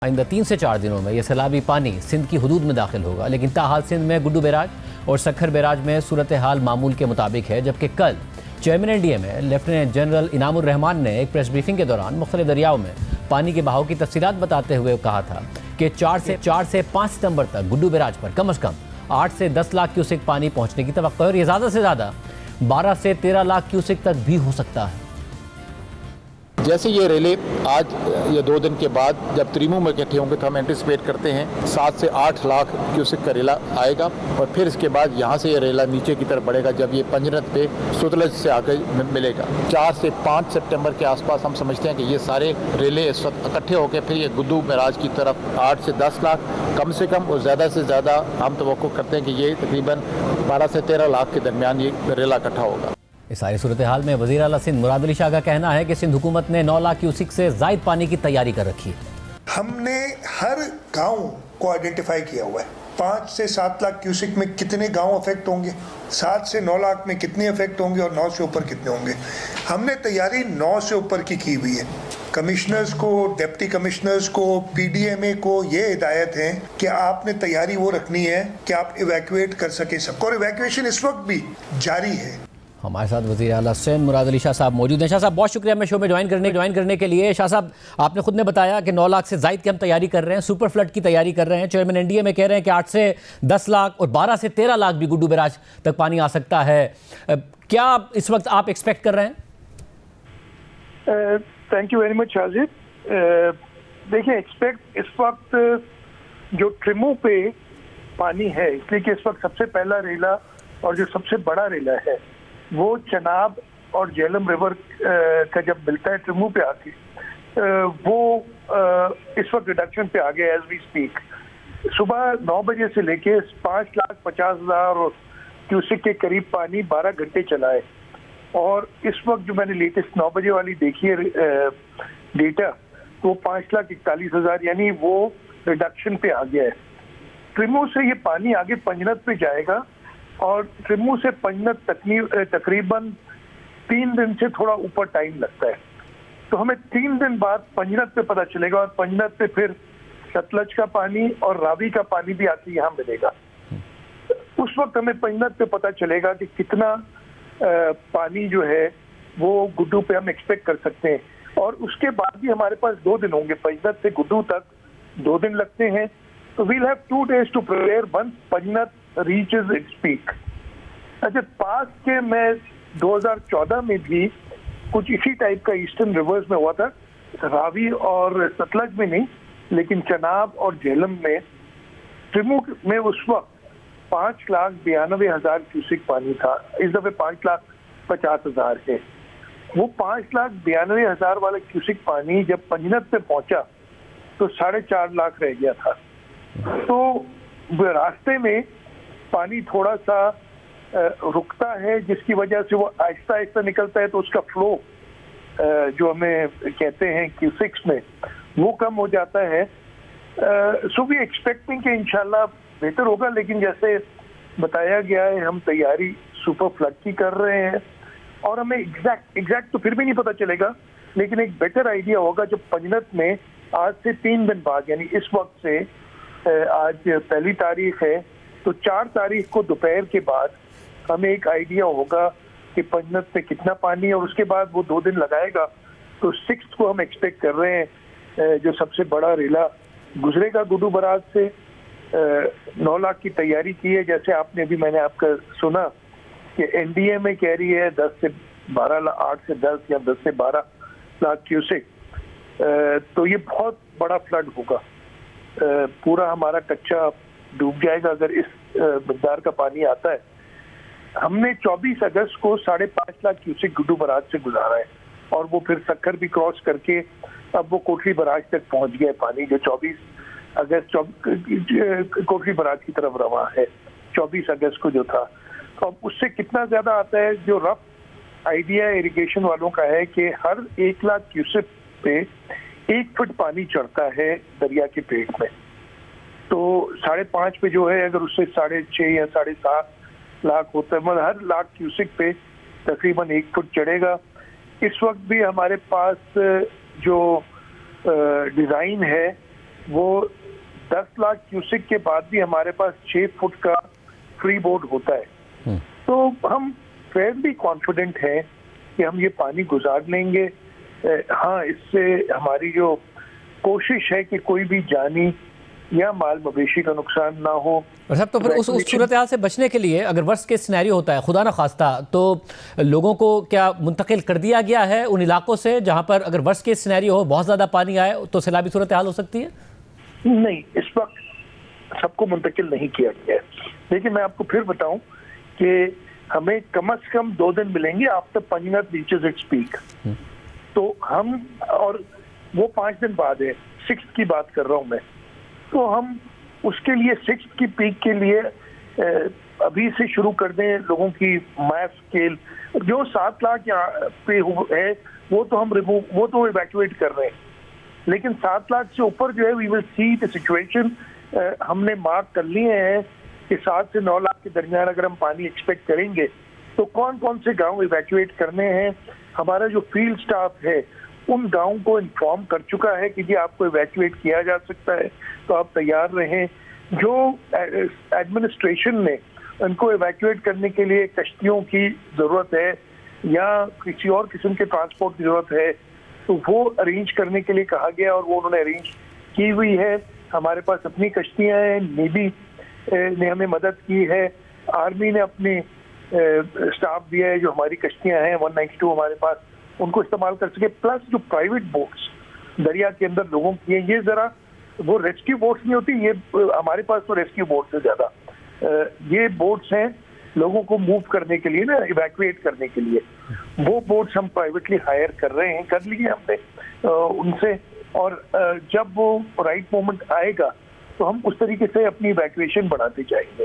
आइंदा 3 से 4 दिनों में यह सैलाबी पानी सिंध की हदूद में दाखिल होगा, लेकिन ताहाल सिंध में गुड्डू बैराज और सक्खर बैराज में सूरत हाल मामूल के मुताबिक है। जबकि कल चेयरमैन एनडीए में लेफ्टिनेंट जनरल इनामुर रहमान ने एक प्रेस ब्रीफिंग के दौरान मुख्तलिफ दरियाओं में पानी के बहाव की तफसीलात बताते हुए कहा था कि 4 से 5 सितंबर तक गुड्डू बैराज पर कम से कम 8 से 10 लाख क्यूसेक पानी पहुंचने की तवक्को है और ये ज़्यादा से ज़्यादा 12 से 13 लाख क्यूसेक तक भी हो सकता है। जैसे ये रेले आज या 2 दिन के बाद जब त्रिमू में इकट्ठे होंगे तो हम एंटिसिपेट करते हैं 7 से 8 लाख क्यूसेक का रेला आएगा और फिर इसके बाद यहाँ से ये रेला नीचे की तरफ बढ़ेगा जब ये पंजरत पे सुतलज से आकर मिलेगा। 4 से 5 सितंबर के आसपास हम समझते हैं कि ये सारे रेले इस वक्त इकट्ठे होकर फिर ये गुड्डू बैराज की तरफ 8 से 10 लाख कम से कम और ज़्यादा से ज़्यादा हम तवक्को करते हैं कि ये तकरीबन 12 से 13 लाख के दरमियान ये रेला इकट्ठा होगा। इस सारी सूरत हाल में वज़ीर आला सिंध मुराद अली शाह का कहना है कि सिंध हुकूमत ने 9 लाख क्यूसेक से ज़ायद पानी की तैयारी कर रखी है। हमने हर गांव को आइडेंटिफाई किया हुआ है। 5 से 7 लाख क्यूसेक में कितने गांव अफेक्ट होंगे, 7 से 9 लाख में कितने अफेक्ट होंगे और 9 से ऊपर कितने होंगे। हमने तैयारी 9 से ऊपर की हुई है। कमिश्नर्स को, डिप्टी कमिश्नर्स को, पीडीएमए को ये हिदायत है कि आपने तैयारी वो रखनी है कि आप इवैक्यूएट कर सके सबको, और इवैक्यूएशन इस वक्त भी जारी है। हमारे साथ वज़ीर आला सिंध मुराद अली शाह साहब मौजूद हैं। शाह साहब बहुत शुक्रिया हमें शो में ज्वाइन करने के लिए। शाह साहब आपने खुद ने बताया कि 9 लाख से ज़ायद की हम तैयारी कर रहे हैं, सुपर फ्लड की तैयारी कर रहे हैं। चेयरमैन एनडीए में कह रहे हैं कि 8 से 10 लाख और 12 से 13 लाख भी गुड्डू बैराज तक पानी आ सकता है। क्या इस वक्त आप एक्सपेक्ट कर रहे हैं? थैंक यू वेरी मच हाजिर। देखिए, एक्सपेक्ट इस वक्त जो ट्रिमो पे पानी है, इसलिए कि इस वक्त सबसे पहला रेला और जो सबसे बड़ा रेला है वो चनाब और झेलम रिवर का जब मिलता है ट्रिमू पे आके वो इस वक्त रिडक्शन पे आ गया एज वी स्पीक। सुबह 9 बजे से लेके 5,50,000 क्यूसेक के करीब पानी 12 घंटे चला है और इस वक्त जो मैंने लेटेस्ट 9 बजे वाली देखी है डेटा, वो 5,41,000 यानी वो रिडक्शन पे आ गया है। ट्रिमू से ये पानी आगे पंजनत पे जाएगा और ट्रिमू से पंजनत तकरीबन 3 दिन से थोड़ा ऊपर टाइम लगता है। तो हमें 3 दिन बाद पंजनत पे पता चलेगा और पंजनत पे फिर सतलज का पानी और रावी का पानी भी आके यहाँ मिलेगा। उस वक्त हमें पंजनत पे पता चलेगा कि कितना पानी जो है वो गुड्डू पे हम एक्सपेक्ट कर सकते हैं। और उसके बाद भी हमारे पास 2 दिन होंगे, पंजनत से गुड्डू तक 2 दिन लगते हैं। तो we'll have 2 days to prepare once Panjnad reaches its peak. अच्छा, पास के मैं 2014 में भी कुछ इसी टाइप का ईस्टर्न रिवर्स में हुआ था, रावी और सतलज में नहीं लेकिन चनाब और झेलम में। ट्रिमू में उस वक्त 5,92,000 क्यूसेक पानी था, इस दफे 5,50,000 है। वो 5,92,000 वाला क्यूसेक पानी जब पंजनत पे पहुंचा तो 4.5 लाख रह गया था। तो रास्ते में पानी थोड़ा सा रुकता है जिसकी वजह से वो आहिस्ता आहिस्ता निकलता है, तो उसका फ्लो जो हमें कहते हैं क्यूसेक्स में वो कम हो जाता है। सो वी एक्सपेक्टिंग कि इंशाल्लाह बेहतर होगा, लेकिन जैसे बताया गया है हम तैयारी सुपर फ्लड की कर रहे हैं और हमें एग्जैक्ट तो फिर भी नहीं पता चलेगा, लेकिन एक बेटर आइडिया होगा जब पंजनत में आज से 3 दिन बाद यानी इस वक्त से आज 1 तारीख है तो 4 तारीख को दोपहर के बाद हमें एक आइडिया होगा कि पंजनत पे कितना पानी है और उसके बाद वो 2 दिन लगाएगा। तो 6 को हम एक्सपेक्ट कर रहे हैं जो सबसे बड़ा रेला गुजरेगा गुड्डू बैराज से। 9 लाख की तैयारी की है, जैसे आपने भी मैंने आपका सुना कि एनडीए में कह रही है 10 से 12 लाख, 8 से 10 या 10 से 12 लाख क्यूसेक। तो ये बहुत बड़ा फ्लड होगा, पूरा हमारा कच्चा डूब जाएगा अगर इस मिकदार का पानी आता है। हमने 24 अगस्त को 5.5 लाख क्यूसेक गुड्डू बैराज से गुजारा है और वो फिर सक्खर भी क्रॉस करके अब वो कोठरी बैराज तक पहुंच गया पानी, जो 24 अगस्त कोठरी बैराज की तरफ रवा है 24 अगस्त को जो था। तो अब उससे कितना ज्यादा आता है, जो रफ आइडिया इरिगेशन वालों का है कि हर 1 लाख क्यूसेक पे 1 फुट पानी चढ़ता है दरिया के पेट में। तो 5.5 पे जो है अगर उससे 6.5 या 7.5 लाख होता है, मतलब हर लाख क्यूसेक पे तकरीबन 1 फुट चढ़ेगा। इस वक्त भी हमारे पास जो डिज़ाइन है वो 10 लाख क्यूसिक के बाद भी हमारे पास 6 फुट का फ्री बोर्ड होता है। तो हम फेयरली कॉन्फिडेंट हैं कि हम ये पानी गुजार लेंगे। हाँ, इससे हमारी जो कोशिश है कि कोई भी जानी या माल मवेशी का नुकसान ना हो। और साहब, तो फिर उस सूरत हाल से बचने के लिए अगर वर्स्ट केस सिनेरियो होता है, खुदा ना खास्ता, तो लोगों को क्या मुंतकिल कर दिया गया है उन इलाकों से जहां पर अगर वर्स्ट केस सिनेरियो हो, बहुत ज़्यादा पानी आए, तो सैलाबी सूरत हाल हो सकती है? नहीं, इस वक्त सबको मुंतकिल नहीं किया गया है। लेकिन मैं आपको फिर बताऊं कि हमें कम से कम 2 दिन मिलेंगे आफ्टर पंजनाथ रीचेस इट्स पीक। तो हम, और वो 5 दिन बाद है, 6 की बात कर रहा हूं मैं। तो हम उसके लिए 6 की पीक के लिए अभी से शुरू कर दें लोगों की मैस स्केल। जो 7 लाख यहाँ पे है वो तो हम वो तो इवैक्यूएट कर रहे हैं, लेकिन 7 लाख से ऊपर जो है we will see the situation. हमने मार्क कर लिए हैं कि 7 से 9 लाख के दरमियान अगर हम पानी एक्सपेक्ट करेंगे तो कौन कौन से गांव इवैक्यूएट करने हैं। हमारा जो फील्ड स्टाफ है उन गांवों को इन्फॉर्म कर चुका है कि जी आपको इवैक्यूएट किया जा सकता है, तो आप तैयार रहें। जो एडमिनिस्ट्रेशन ने उनको इवैक्यूएट करने के लिए कश्तियों की ज़रूरत है या किसी और किस्म के ट्रांसपोर्ट की ज़रूरत है, तो वो अरेंज करने के लिए कहा गया और वो उन्होंने अरेंज की हुई है। हमारे पास अपनी कश्तियाँ हैं, नेवी ने हमें मदद की है, आर्मी ने अपने स्टाफ दिया है। जो हमारी कश्तियाँ हैं 192 हमारे पास, उनको इस्तेमाल कर सके। प्लस जो प्राइवेट बोट्स दरिया के अंदर लोगों की हैं, ये जरा वो रेस्क्यू बोट्स नहीं होती, ये हमारे पास तो रेस्क्यू बोट्स है ज़्यादा। ये बोट्स हैं लोगों को मूव करने के लिए ना, इवैक्यूएट करने के लिए। वो बोट्स हम प्राइवेटली हायर कर रहे हैं, कर लिए हमने उनसे। और जब वो राइट मोमेंट आएगा तो हम उस तरीके से अपनी इवैक्यूएशन बढ़ाते जाएंगे।